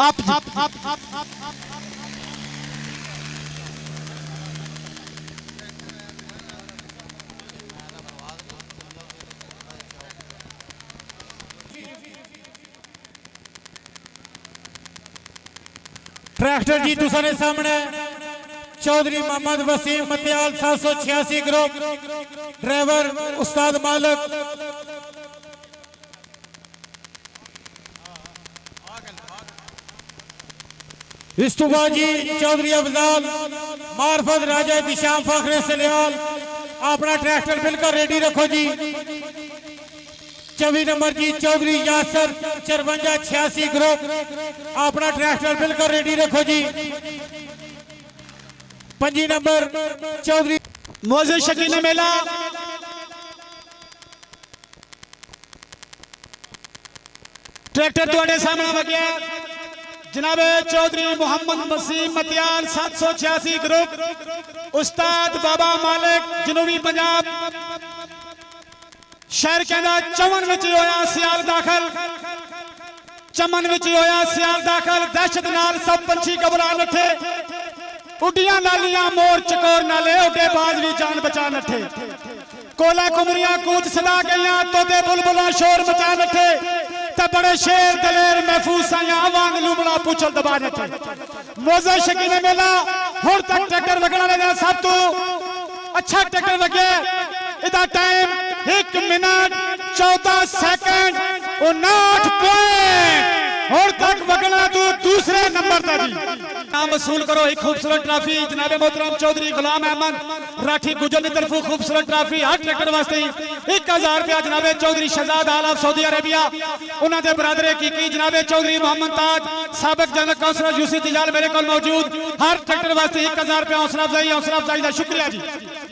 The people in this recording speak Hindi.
आप ट्रैक्टर जी तुसारे सामने चौधरी मोहम्मद वसीम मतियाल 786 ग्रुप ड्राइवर उस्ताद मालिक इस्तुबाजी चौधरी अफजाल मार्फत राजा दिशाम फखरे सलियाल अपना ट्रैक्टर बिल्कुल रेडी रखो जी। 24 नंबर जी चौधरी यासर 5486 ग्रुप अपना ट्रैक्टर बिल्कुल रेडी रखो जी। 5 नंबर चौधरी मोजे शकील मेला ट्रैक्टर तुहाडे सामने आ गया जनाबे चौधरी मोहम्मद वसीम मतियाल 786 ग्रुप उस्ताद बाबा मालिक जनूबी पंजाब शहर कहना चमन विच होया सियाल दाखल चमन विच होया सियाल दाखल दहशत नाल सब पंछी घबरा नठे उडियां लालियां मोर चकोर नाले उडे बाज भी जान बचा नठे कोला कुमरियां कूच सदा गईयां तोते बुलबुलां शोर मचा नठे ते बड़े शेर दलेर महफूज साया वांग लुबड़ा पूछल दबा नठे मोजा शकील मेला हुण तक ट्रैक्टर लगना लगा सब तो अच्छा ट्रैक्टर लगे इदा टाइम 1 मिनट 14 सेकंड 59 पॉइंट और तक वगना तू दूसरे नंबर तक नाम वसूल करो। एक खूबसूरत ट्रॉफी जनाबे मोहतरम चौधरी गुलाम अहमद राठी गुजर की तरफ खूबसूरत ट्रॉफी हर ट्रैक्टर वास्ते 1000 रुपया जनाबे चौधरी शहजाद आला सऊदी अरेबिया उन्होंने बरादरे की जनाबे चौधरी मोहम्मद ताज साबिक जनरल काउंसलर यूसी तिजाल मेरे को मौजूद हर ट्रैक्टर वास्ते 1000 रुपया हौसला अफजाई का शुक्रिया जी।